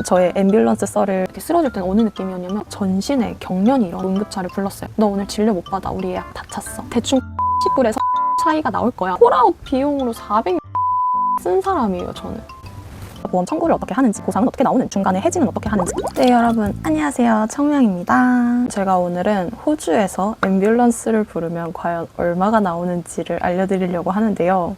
저의 앰뷸런스 썰을 이렇게 쓸어줄 때는 어느 느낌이었냐면 전신에 경련이 일어나 응급차를 불렀어요. 너 오늘 진료 못 받아. 우리 예약 다 찼어. 대충 10불에서 차이가 나올 거야. 콜아웃 비용으로 400 쓴 사람이에요, 저는. 보험 청구를 어떻게 하는지, 보상은 어떻게 나오는지, 중간에 해지는 어떻게 하는지. 네, 여러분 안녕하세요. 청명입니다. 제가 오늘은 호주에서 앰뷸런스를 부르면 과연 얼마가 나오는지를 알려드리려고 하는데요.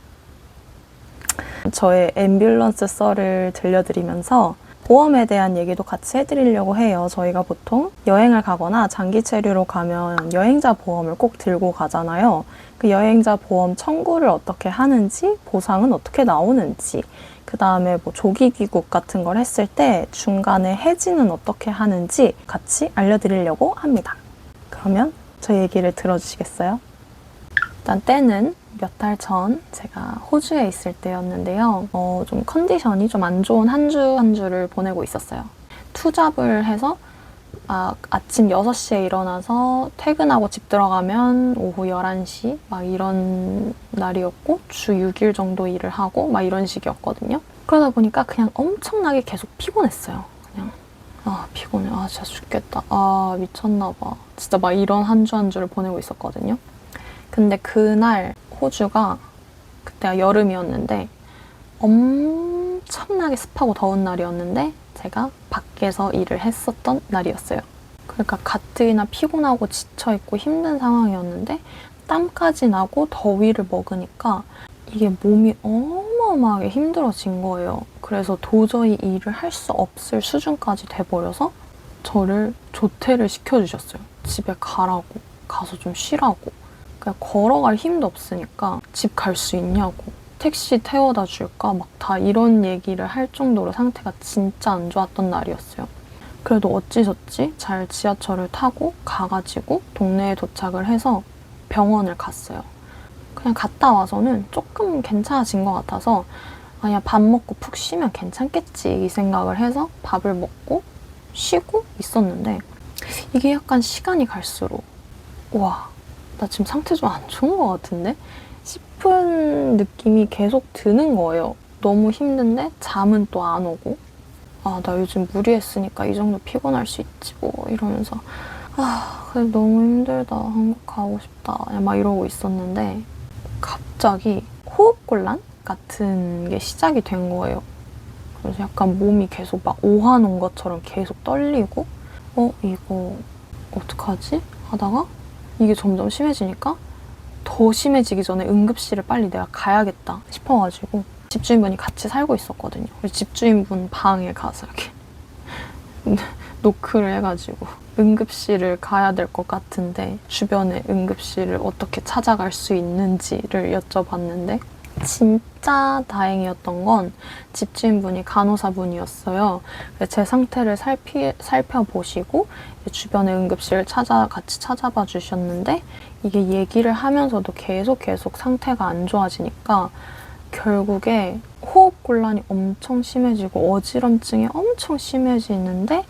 저의 앰뷸런스 썰을 들려드리면서 보험에 대한 얘기도 같이 해드리려고 해요. 저희가 보통 여행을 가거나 장기 체류로 가면 여행자 보험을 꼭 들고 가잖아요. 그 여행자 보험 청구를 어떻게 하는지, 보상은 어떻게 나오는지, 그 다음에 뭐 조기 귀국 같은 걸 했을 때 중간에 해지는 어떻게 하는지 같이 알려드리려고 합니다. 그러면 저 얘기를 들어주시겠어요? 일단 때는 몇 달 전 제가 호주에 있을 때였는데요. 좀 컨디션이 좀 안 좋은 한 주를 보내고 있었어요. 투잡을 해서 아침 6시에 일어나서 퇴근하고 집 들어가면 오후 11시 막 이런 날이었고 주 6일 정도 일을 하고 막 이런 식이었거든요. 그러다 보니까 그냥 엄청나게 계속 피곤했어요. 그냥 피곤해. 진짜 죽겠다. 미쳤나 봐. 진짜 막 이런 한 주를 보내고 있었거든요. 근데 그날 호주가 그때가 여름이었는데 엄청나게 습하고 더운 날이었는데 제가 밖에서 일을 했었던 날이었어요. 그러니까 가뜩이나 피곤하고 지쳐있고 힘든 상황이었는데 땀까지 나고 더위를 먹으니까 이게 몸이 어마어마하게 힘들어진 거예요. 그래서 도저히 일을 할 수 없을 수준까지 돼버려서 저를 조퇴를 시켜주셨어요. 집에 가라고, 가서 좀 쉬라고. 그냥 걸어갈 힘도 없으니까 집 갈 수 있냐고, 택시 태워다 줄까, 막 다 이런 얘기를 할 정도로 상태가 진짜 안 좋았던 날이었어요. 그래도 어찌저찌 잘 지하철을 타고 가가지고 동네에 도착을 해서 병원을 갔어요. 그냥 갔다 와서는 조금 괜찮아진 것 같아서 그냥 밥 먹고 푹 쉬면 괜찮겠지 이 생각을 해서 밥을 먹고 쉬고 있었는데 이게 약간 시간이 갈수록 나 지금 상태 좀 안 좋은 것 같은데? 싶은 느낌이 계속 드는 거예요. 너무 힘든데 잠은 또 안 오고 나 요즘 무리했으니까 이 정도 피곤할 수 있지 뭐 이러면서 그래 너무 힘들다. 한국 가고 싶다. 막 이러고 있었는데 갑자기 호흡곤란 같은 게 시작이 된 거예요. 그래서 약간 몸이 계속 막 오한 온 것처럼 계속 떨리고 이거 어떡하지? 하다가 이게 점점 심해지니까 더 심해지기 전에 응급실을 빨리 내가 가야겠다 싶어가지고 집주인분이 같이 살고 있었거든요. 그래서 집주인분 방에 가서 이렇게 노크를 해가지고 응급실을 가야 될 것 같은데 주변에 응급실을 어떻게 찾아갈 수 있는지를 여쭤봤는데 진짜 다행이었던 건 집주인분이 간호사분이었어요. 제 상태를 살펴보시고 주변의 응급실을 같이 찾아봐 주셨는데 이게 얘기를 하면서도 계속 상태가 안 좋아지니까 결국에 호흡곤란이 엄청 심해지고 어지럼증이 엄청 심해지는데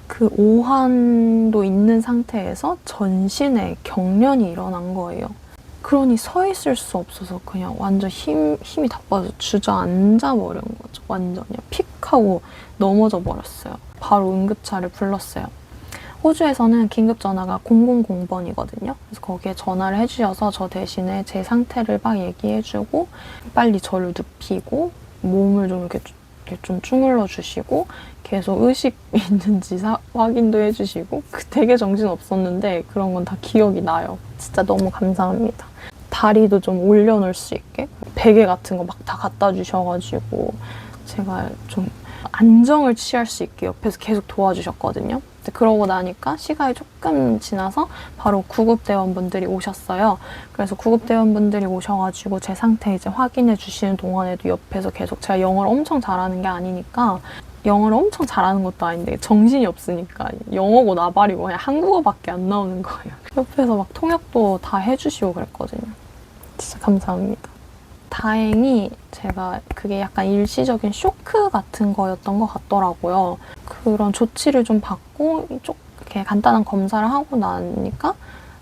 그 오한도 있는 상태에서 전신에 경련이 일어난 거예요. 그러니 서 있을 수 없어서 그냥 완전 힘이 다 빠져서 주저앉아 버린 거죠. 완전 그냥 픽 하고 넘어져 버렸어요. 바로 응급차를 불렀어요. 호주에서는 긴급전화가 000번이거든요. 그래서 거기에 전화를 해주셔서 저 대신에 제 상태를 막 얘기해주고 빨리 저를 눕히고 몸을 좀 이렇게 좀 주물러 주시고 계속 의식 있는지 확인도 해주시고 되게 정신 없었는데 그런 건 다 기억이 나요. 진짜 너무 감사합니다. 다리도 좀 올려놓을 수 있게 베개 같은 거 막 다 갖다 주셔가지고 제가 좀 안정을 취할 수 있게 옆에서 계속 도와주셨거든요. 그러고 나니까 시간이 조금 지나서 바로 구급대원분들이 오셨어요. 그래서 구급대원분들이 오셔가지고 제 상태 이제 확인해 주시는 동안에도 옆에서 계속 제가 영어를 엄청 잘하는 게 아니니까 영어를 엄청 잘하는 것도 아닌데 정신이 없으니까 영어고 나발이고 그냥 한국어밖에 안 나오는 거예요. 옆에서 막 통역도 다 해주시고 그랬거든요. 진짜 감사합니다. 다행히 제가 그게 약간 일시적인 쇼크 같은 거였던 것 같더라고요. 그런 조치를 좀 받고 이렇게 간단한 검사를 하고 나니까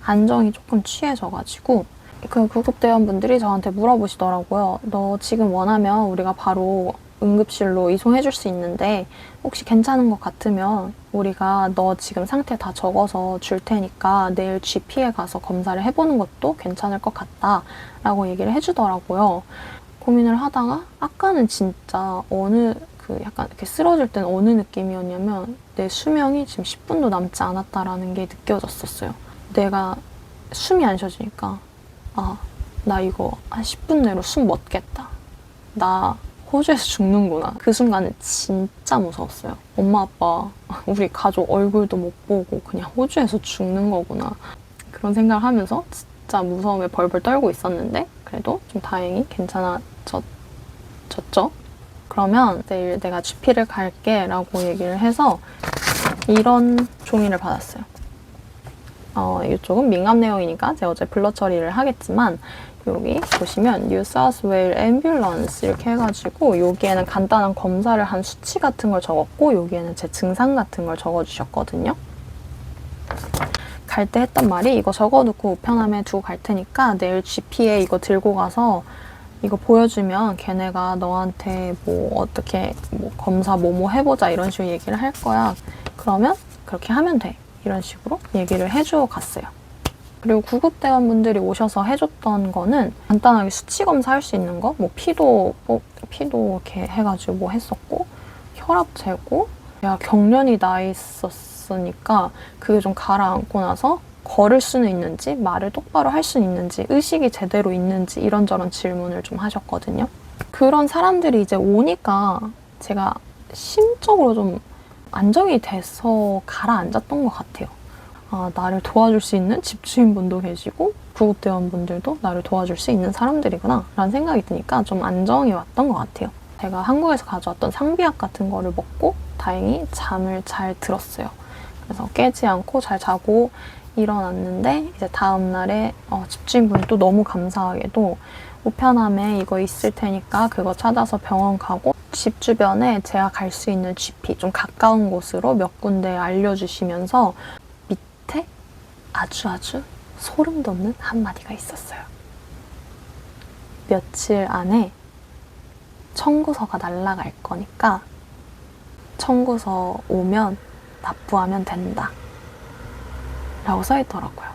안정이 조금 취해져가지고 그 구급대원분들이 저한테 물어보시더라고요. 너 지금 원하면 우리가 바로 응급실로 이송해줄 수 있는데 혹시 괜찮은 것 같으면 우리가 너 지금 상태 다 적어서 줄 테니까 내일 GP에 가서 검사를 해보는 것도 괜찮을 것 같다 라고 얘기를 해주더라고요. 고민을 하다가 아까는 진짜 약간 이렇게 쓰러질 땐 어느 느낌이었냐면 내 수명이 지금 10분도 남지 않았다라는 게 느껴졌었어요. 내가 숨이 안 쉬어지니까 나 이거 한 10분 내로 숨 멎겠다. 나 호주에서 죽는구나. 그 순간은 진짜 무서웠어요. 엄마, 아빠, 우리 가족 얼굴도 못 보고 그냥 호주에서 죽는 거구나. 그런 생각을 하면서 진짜 무서움에 벌벌 떨고 있었는데 그래도 좀 다행히 괜찮아졌죠. 그러면 내일 내가 GP를 갈게 라고 얘기를 해서 이런 종이를 받았어요. 이쪽은 민감 내용이니까 제가 어제 블러 처리를 하겠지만 여기 보시면 New South Wales Ambulance 이렇게 해가지고 여기에는 간단한 검사를 한 수치 같은 걸 적었고 여기에는 제 증상 같은 걸 적어주셨거든요. 갈 때 했던 말이 이거 적어놓고 우편함에 두고 갈 테니까 내일 GP에 이거 들고 가서 이거 보여주면 걔네가 너한테 어떻게 검사 뭐뭐 해보자 이런 식으로 얘기를 할 거야. 그러면 그렇게 하면 돼. 이런 식으로 얘기를 해주고 갔어요. 그리고 구급대원분들이 오셔서 해줬던 거는 간단하게 수치 검사할 수 있는 거, 피도 이렇게 해가지고 했었고, 혈압 재고, 내가 경련이 나 있었으니까 그게 좀 가라앉고 나서 걸을 수는 있는지, 말을 똑바로 할 수는 있는지, 의식이 제대로 있는지 이런저런 질문을 좀 하셨거든요. 그런 사람들이 이제 오니까 제가 심적으로 좀 안정이 돼서 가라앉았던 것 같아요. 나를 도와줄 수 있는 집주인분도 계시고 구급대원분들도 나를 도와줄 수 있는 사람들이구나 라는 생각이 드니까 좀 안정이 왔던 것 같아요. 제가 한국에서 가져왔던 상비약 같은 거를 먹고 다행히 잠을 잘 들었어요. 그래서 깨지 않고 잘 자고 일어났는데 이제 다음날에 집주인분이 또 너무 감사하게도 우편함에 이거 있을 테니까 그거 찾아서 병원 가고 집 주변에 제가 갈 수 있는 GP 좀 가까운 곳으로 몇 군데 알려주시면서 밑에 아주 소름 돋는 한마디가 있었어요. 며칠 안에 청구서가 날아갈 거니까 청구서 오면 납부하면 된다 라고 써있더라고요.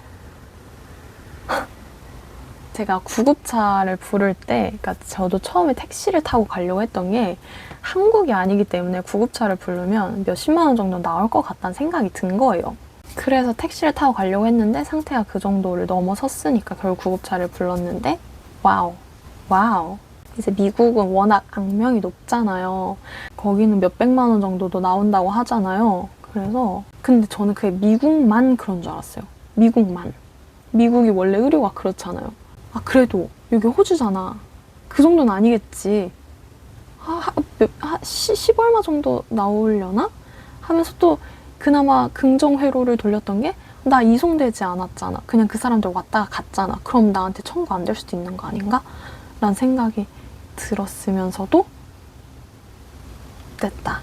제가 구급차를 부를 때, 그러니까 저도 처음에 택시를 타고 가려고 했던 게 한국이 아니기 때문에 구급차를 부르면 몇십만 원 정도 나올 것 같다는 생각이 든 거예요. 그래서 택시를 타고 가려고 했는데 상태가 그 정도를 넘어섰으니까 결국 구급차를 불렀는데 와우. 이제 미국은 워낙 악명이 높잖아요. 거기는 몇백만 원 정도도 나온다고 하잖아요. 그래서 근데 저는 그게 미국만 그런 줄 알았어요. 미국만. 미국이 원래 의료가 그렇잖아요. 그래도 여기 호주잖아. 그 정도는 아니겠지. 10얼마 정도 나오려나? 하면서 또 그나마 긍정회로를 돌렸던 게 나 이송되지 않았잖아. 그냥 그 사람들 왔다가 갔잖아. 그럼 나한테 청구 안 될 수도 있는 거 아닌가? 라는 생각이 들었으면서도 됐다.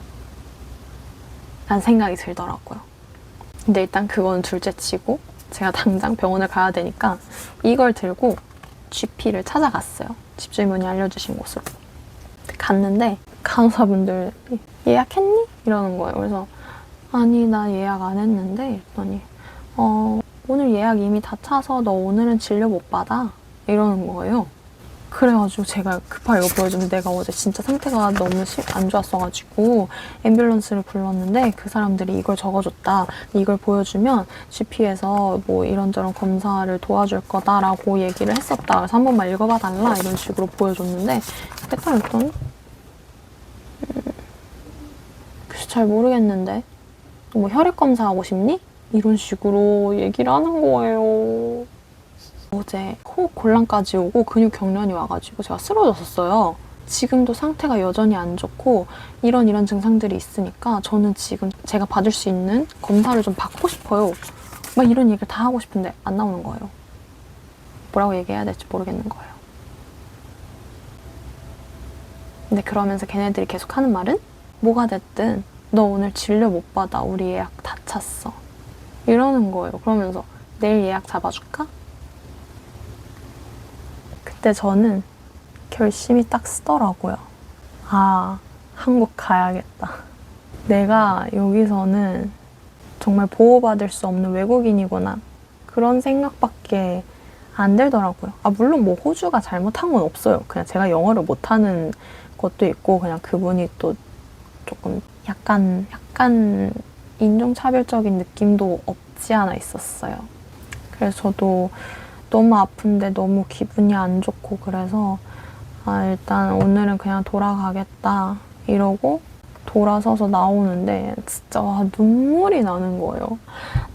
라는 생각이 들더라고요. 근데 일단 그건 둘째치고 제가 당장 병원을 가야 되니까 이걸 들고 GP를 찾아갔어요. 집주인분이 알려주신 곳으로. 갔는데 간호사분들이 예약했니? 이러는 거예요. 그래서 아니 나 예약 안 했는데 이랬더니 오늘 예약 이미 다 차서 너 오늘은 진료 못 받아 이러는 거예요. 그래가지고 제가 급하게 이거 보여주는데 내가 어제 진짜 상태가 너무 안 좋았어가지고 앰뷸런스를 불렀는데 그 사람들이 이걸 적어줬다. 이걸 보여주면 GP에서 이런저런 검사를 도와줄 거다라고 얘기를 했었다. 그래서 한 번만 읽어봐 달라 이런 식으로 보여줬는데 딱 읽더니 글쎄 잘 모르겠는데 너 혈액 검사하고 싶니? 이런 식으로 얘기를 하는 거예요. 어제 호흡 곤란까지 오고 근육 경련이 와가지고 제가 쓰러졌었어요. 지금도 상태가 여전히 안 좋고 이런 증상들이 있으니까 저는 지금 제가 받을 수 있는 검사를 좀 받고 싶어요. 막 이런 얘기를 다 하고 싶은데 안 나오는 거예요. 뭐라고 얘기해야 될지 모르겠는 거예요. 근데 그러면서 걔네들이 계속 하는 말은 뭐가 됐든 너 오늘 진료 못 받아. 우리 예약 다 찼어. 이러는 거예요. 그러면서 내일 예약 잡아줄까? 그때 저는 결심이 딱 쓰더라고요. 한국 가야겠다. 내가 여기서는 정말 보호받을 수 없는 외국인이구나. 그런 생각밖에 안 들더라고요. 물론 뭐 호주가 잘못한 건 없어요. 그냥 제가 영어를 못하는 것도 있고 그냥 그분이 또 조금 약간 인종차별적인 느낌도 없지 않아 있었어요. 그래서 저도 너무 아픈데 너무 기분이 안 좋고 그래서 일단 오늘은 그냥 돌아가겠다 이러고 돌아서서 나오는데 진짜 눈물이 나는 거예요.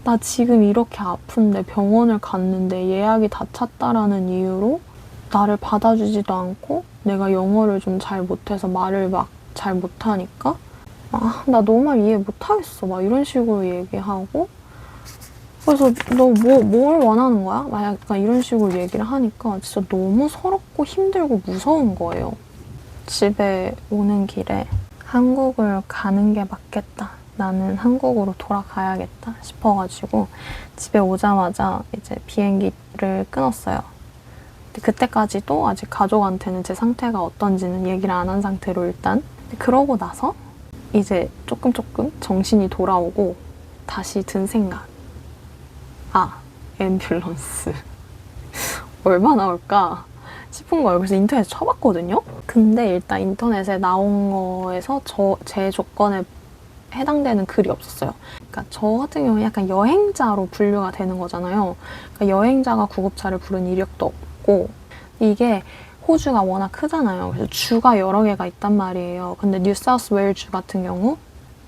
나 지금 이렇게 아픈데 병원을 갔는데 예약이 다 찼다라는 이유로 나를 받아주지도 않고 내가 영어를 좀 잘 못해서 말을 막 잘 못하니까 나 너 말 이해 못하겠어 막 이런 식으로 얘기하고 그래서 너 뭘 원하는 거야? 막 약간 이런 식으로 얘기를 하니까 진짜 너무 서럽고 힘들고 무서운 거예요. 집에 오는 길에 한국을 가는 게 맞겠다. 나는 한국으로 돌아가야겠다 싶어가지고 집에 오자마자 이제 비행기를 끊었어요. 근데 그때까지도 아직 가족한테는 제 상태가 어떤지는 얘기를 안 한 상태로 일단 그러고 나서 이제 조금 정신이 돌아오고 다시 든 생각. 앰뷸런스. 얼마 나올까 싶은 거예요. 그래서 인터넷에 쳐봤거든요. 근데 일단 인터넷에 나온 거에서 제 조건에 해당되는 글이 없었어요. 그러니까 저 같은 경우는 약간 여행자로 분류가 되는 거잖아요. 그러니까 여행자가 구급차를 부른 이력도 없고 이게 호주가 워낙 크잖아요. 그래서 주가 여러 개가 있단 말이에요. 근데 뉴사우스 웨일즈 같은 경우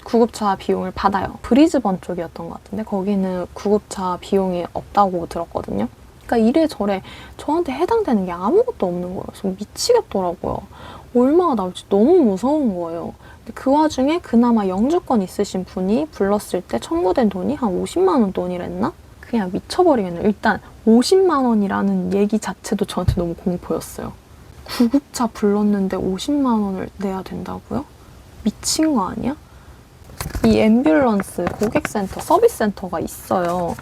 구급차 비용을 받아요. 브리즈번 쪽이었던 것 같은데 거기는 구급차 비용이 없다고 들었거든요. 그러니까 이래저래 저한테 해당되는 게 아무것도 없는 거예요. 그래서 미치겠더라고요. 얼마가 나올지 너무 무서운 거예요. 근데 그 와중에 그나마 영주권 있으신 분이 불렀을 때 청구된 돈이 한 50만 원 돈이랬나? 그냥 미쳐버리겠네요. 일단 50만 원이라는 얘기 자체도 저한테 너무 공포였어요. 구급차 불렀는데 50만 원을 내야 된다고요? 미친 거 아니야? 이 앰뷸런스 고객센터, 서비스센터가 있어요.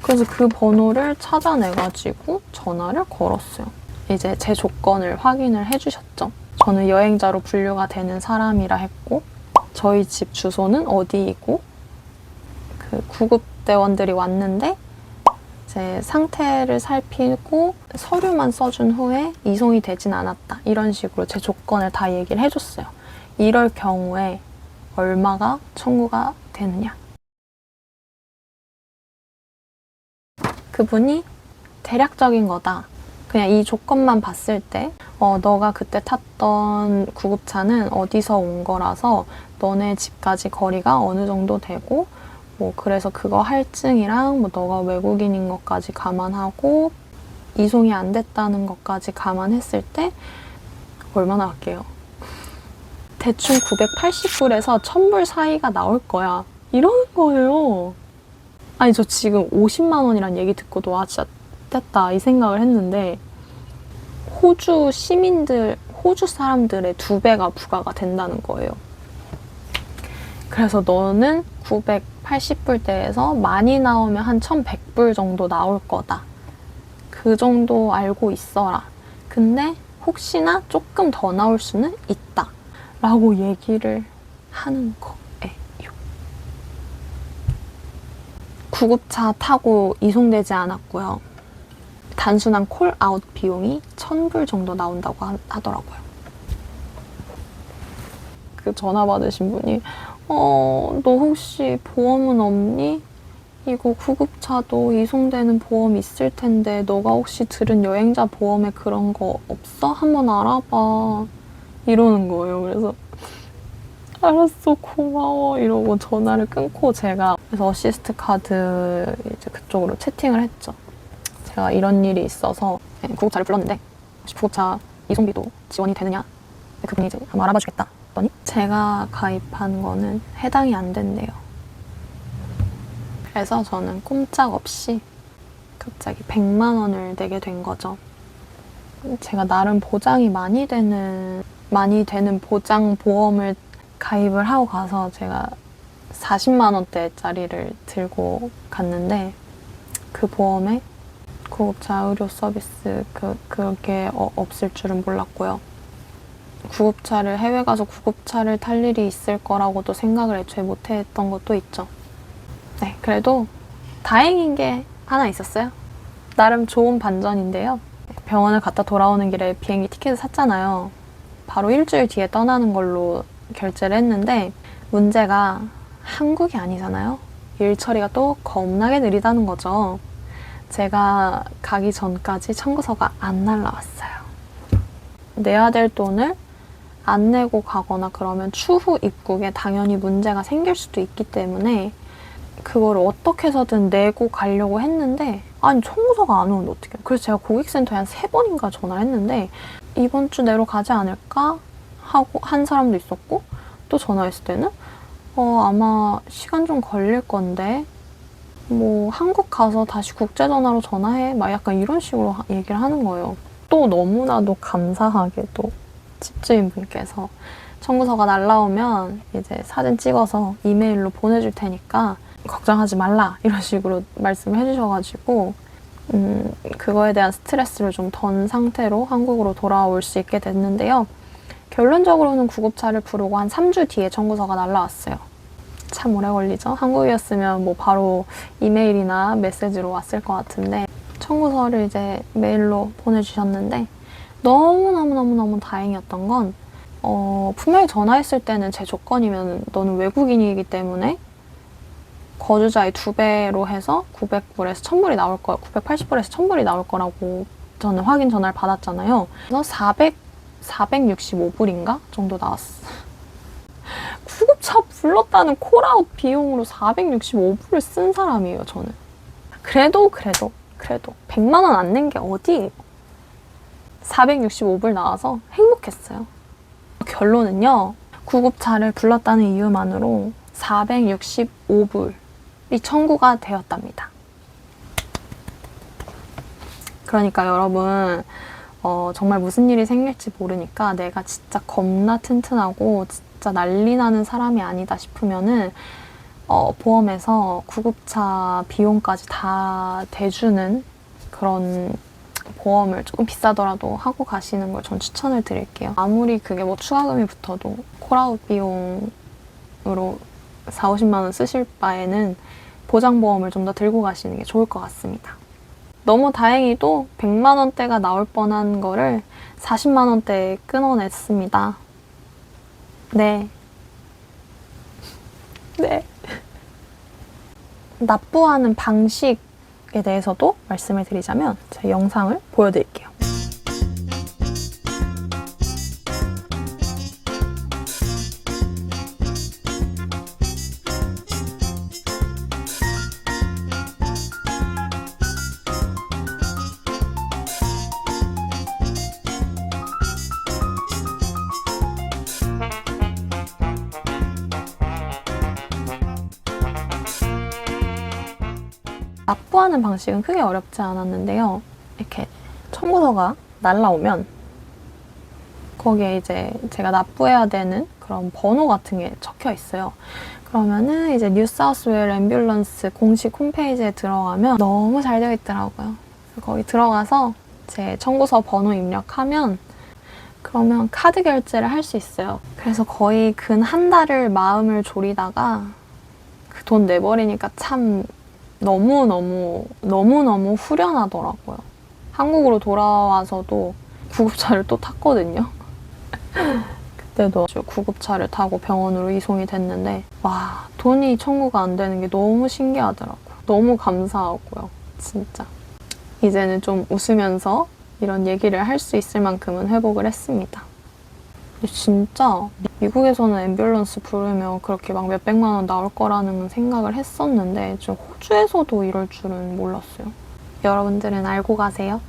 그래서 그 번호를 찾아내가지고 전화를 걸었어요. 이제 제 조건을 확인을 해주셨죠. 저는 여행자로 분류가 되는 사람이라 했고 저희 집 주소는 어디이고 그 구급대원들이 왔는데 제 상태를 살피고 서류만 써준 후에 이송이 되진 않았다. 이런 식으로 제 조건을 다 얘기를 해줬어요. 이럴 경우에 얼마가 청구가 되느냐. 그분이 대략적인 거다. 그냥 이 조건만 봤을 때 너가 그때 탔던 구급차는 어디서 온 거라서 너네 집까지 거리가 어느 정도 되고 뭐 그래서 그거 할증이랑 뭐 너가 외국인인 것까지 감안하고 이송이 안 됐다는 것까지 감안했을 때 얼마나 할게요? 대충 980불에서 1000불 사이가 나올 거야. 이러는 거예요. 아니 저 지금 50만 원이란 얘기 듣고도 와 진짜 됐다 이 생각을 했는데 호주 사람들의 2배가 부과가 된다는 거예요. 그래서 너는 980불대에서 많이 나오면 한 1100불 정도 나올 거다. 그 정도 알고 있어라. 근데 혹시나 조금 더 나올 수는 있다. 라고 얘기를 하는 거예요. 구급차 타고 이송되지 않았고요. 단순한 콜아웃 비용이 1000불 정도 나온다고 하더라고요. 그 전화 받으신 분이 너 혹시 보험은 없니? 이거 구급차도 이송되는 보험 있을 텐데 너가 혹시 들은 여행자 보험에 그런 거 없어? 한번 알아봐. 이러는 거예요. 그래서 알았어 고마워 이러고 전화를 끊고 제가 그래서 어시스트 카드 이제 그쪽으로 채팅을 했죠. 제가 이런 일이 있어서 구급차를 불렀는데 혹시 구급차 이송비도 지원이 되느냐? 그분이 이제 한번 알아봐 주겠다 했더니 제가 가입한 거는 해당이 안 된대요. 그래서 저는 꼼짝없이 갑자기 100만 원을 내게 된 거죠. 제가 나름 보장이 많이 되는 보장 보험을 가입을 하고 가서 제가 40만 원대짜리를 들고 갔는데 그 보험에 구급차 의료 서비스 그게 없을 줄은 몰랐고요. 구급차를 해외 가서 구급차를 탈 일이 있을 거라고도 생각을 애초에 못 했던 것도 있죠. 네, 그래도 다행인 게 하나 있었어요. 나름 좋은 반전인데요. 병원을 갔다 돌아오는 길에 비행기 티켓을 샀잖아요. 바로 일주일 뒤에 떠나는 걸로 결제를 했는데 문제가 한국이 아니잖아요. 일 처리가 또 겁나게 느리다는 거죠. 제가 가기 전까지 청구서가 안 날라왔어요. 내야 될 돈을 안 내고 가거나 그러면 추후 입국에 당연히 문제가 생길 수도 있기 때문에 그걸 어떻게 해서든 내고 가려고 했는데 아니 청구서가 안 오는데 어떡해요. 그래서 제가 고객센터에 한 3번인가 전화를 했는데 이번 주 내로 가지 않을까 하고 한 사람도 있었고 또 전화했을 때는 아마 시간 좀 걸릴 건데 뭐 한국 가서 다시 국제전화로 전화해 막 약간 이런 식으로 얘기를 하는 거예요. 또 너무나도 감사하게도 집주인분께서 청구서가 날라오면 이제 사진 찍어서 이메일로 보내줄 테니까 걱정하지 말라 이런 식으로 말씀을 해주셔가지고 그거에 대한 스트레스를 좀 던 상태로 한국으로 돌아올 수 있게 됐는데요. 결론적으로는 구급차를 부르고 한 3주 뒤에 청구서가 날라왔어요. 참 오래 걸리죠? 한국이었으면 뭐 바로 이메일이나 메시지로 왔을 것 같은데 청구서를 이제 메일로 보내주셨는데 너무너무너무너무 다행이었던 건 분명히 전화했을 때는 제 조건이면 너는 외국인이기 때문에 거주자의 2배로 해서 900불에서 1000불이 나올 거야. 980불에서 1000불이 나올 거라고 저는 확인 전화를 받았잖아요. 그래서 465불인가 정도 나왔어. 구급차 불렀다는 콜아웃 비용으로 465불을 쓴 사람이에요, 저는. 그래도 100만 원 안 낸 게 어디예요? 465불 나와서 행복했어요. 결론은요. 구급차를 불렀다는 이유만으로 465불이 청구가 되었답니다. 그러니까 여러분 정말 무슨 일이 생길지 모르니까 내가 진짜 겁나 튼튼하고 진짜 난리 나는 사람이 아니다 싶으면은 보험에서 구급차 비용까지 다 대주는 그런 보험을 조금 비싸더라도 하고 가시는 걸 전 추천을 드릴게요. 아무리 그게 뭐 추가금이 붙어도 콜아웃 비용으로 40~50만 원 쓰실 바에는 보장보험을 좀 더 들고 가시는 게 좋을 것 같습니다. 너무 다행히도 100만 원대가 나올 뻔한 거를 40만 원대에 끊어냈습니다. 네. 납부하는 방식에 대해서도 말씀을 드리자면 제가 영상을 보여드릴게요. 납부하는 방식은 크게 어렵지 않았는데요. 이렇게 청구서가 날라오면 거기에 이제 제가 납부해야 되는 그런 번호 같은 게 적혀 있어요. 그러면은 이제 뉴사우스웨일 앰뷸런스 공식 홈페이지에 들어가면 너무 잘 되어 있더라고요. 거기 들어가서 제 청구서 번호 입력하면 그러면 카드 결제를 할 수 있어요. 그래서 거의 근 한 달을 마음을 졸이다가 그 돈 내버리니까 참 너무너무 후련하더라고요. 한국으로 돌아와서도 구급차를 또 탔거든요. 그때도 구급차를 타고 병원으로 이송이 됐는데 와, 돈이 청구가 안 되는 게 너무 신기하더라고요. 너무 감사하고요. 진짜. 이제는 좀 웃으면서 이런 얘기를 할 수 있을 만큼은 회복을 했습니다. 진짜 미국에서는 앰뷸런스 부르면 그렇게 막 몇백만 원 나올 거라는 생각을 했었는데 좀 호주에서도 이럴 줄은 몰랐어요. 여러분들은 알고 가세요?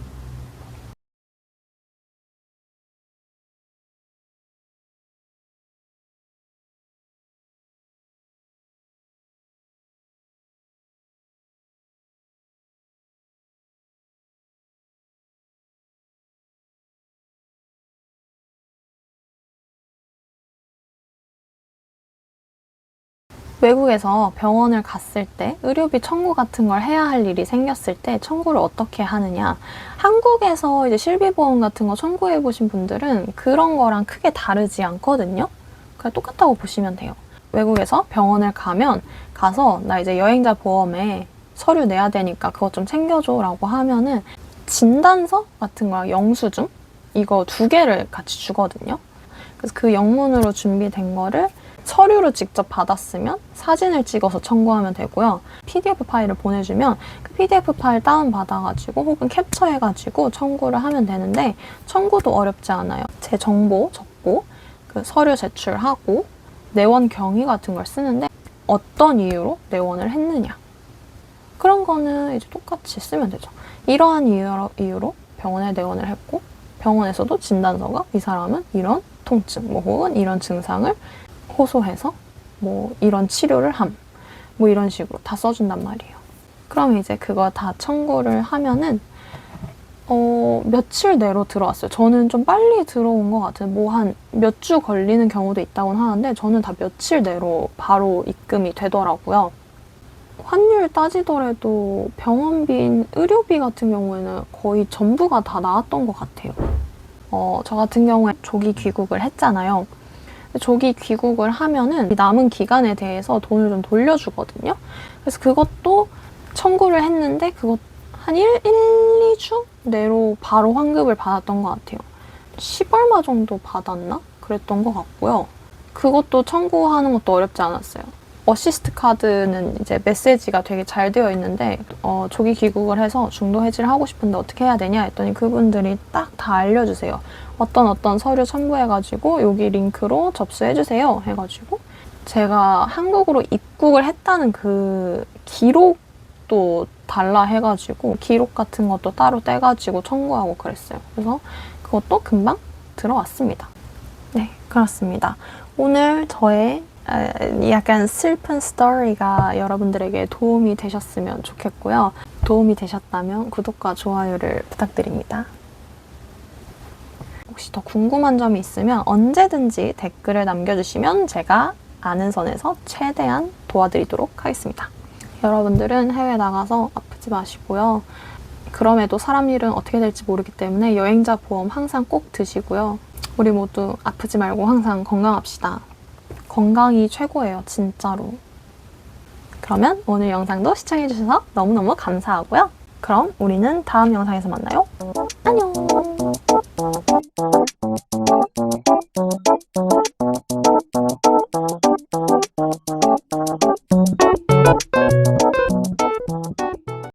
외국에서 병원을 갔을 때 의료비 청구 같은 걸 해야 할 일이 생겼을 때 청구를 어떻게 하느냐. 한국에서 이제 실비보험 같은 거 청구해 보신 분들은 그런 거랑 크게 다르지 않거든요. 그냥 똑같다고 보시면 돼요. 외국에서 병원을 가서 나 이제 여행자 보험에 서류 내야 되니까 그거 좀 챙겨줘 라고 하면은 진단서 같은 거랑 영수증 이거 2개를 같이 주거든요. 그래서 그 영문으로 준비된 거를 서류로 직접 받았으면 사진을 찍어서 청구하면 되고요. PDF 파일을 보내주면 그 PDF 파일 다운받아가지고 혹은 캡처해가지고 청구를 하면 되는데 청구도 어렵지 않아요. 제 정보 적고 그 서류 제출하고 내원 경위 같은 걸 쓰는데 어떤 이유로 내원을 했느냐 그런 거는 이제 똑같이 쓰면 되죠. 이러한 이유로 병원에 내원을 했고 병원에서도 진단서가 이 사람은 이런 통증 혹은 이런 증상을 호소해서 이런 치료를 이런 식으로 다 써준단 말이에요. 그럼 이제 그거 다 청구를 하면은 며칠 내로 들어왔어요. 저는 좀 빨리 들어온 것 같아요. 한 몇 주 걸리는 경우도 있다고는 하는데 저는 다 며칠 내로 바로 입금이 되더라고요. 환율 따지더라도 병원비, 의료비 같은 경우에는 거의 전부가 다 나왔던 것 같아요. 저 같은 경우에 조기 귀국을 했잖아요. 조기 귀국을 하면은 남은 기간에 대해서 돈을 좀 돌려주거든요. 그래서 그것도 청구를 했는데 그것 한 2주 내로 바로 환급을 받았던 것 같아요. 10얼마 정도 받았나? 그랬던 것 같고요. 그것도 청구하는 것도 어렵지 않았어요. 어시스트 카드는 이제 메시지가 되게 잘 되어 있는데 조기 귀국을 해서 중도 해지를 하고 싶은데 어떻게 해야 되냐 했더니 그분들이 딱 다 알려주세요. 어떤 서류 첨부해가지고 여기 링크로 접수해주세요 해가지고 제가 한국으로 입국을 했다는 그 기록도 달라 해가지고 기록 같은 것도 따로 떼가지고 청구하고 그랬어요. 그래서 그것도 금방 들어왔습니다. 네, 그렇습니다. 오늘 저의 약간 슬픈 스토리가 여러분들에게 도움이 되셨으면 좋겠고요. 도움이 되셨다면 구독과 좋아요를 부탁드립니다. 혹시 더 궁금한 점이 있으면 언제든지 댓글을 남겨주시면 제가 아는 선에서 최대한 도와드리도록 하겠습니다. 여러분들은 해외 나가서 아프지 마시고요. 그럼에도 사람 일은 어떻게 될지 모르기 때문에 여행자 보험 항상 꼭 드시고요. 우리 모두 아프지 말고 항상 건강합시다. 건강이 최고예요, 진짜로. 그러면 오늘 영상도 시청해주셔서 너무너무 감사하고요. 그럼 우리는 다음 영상에서 만나요. 안녕!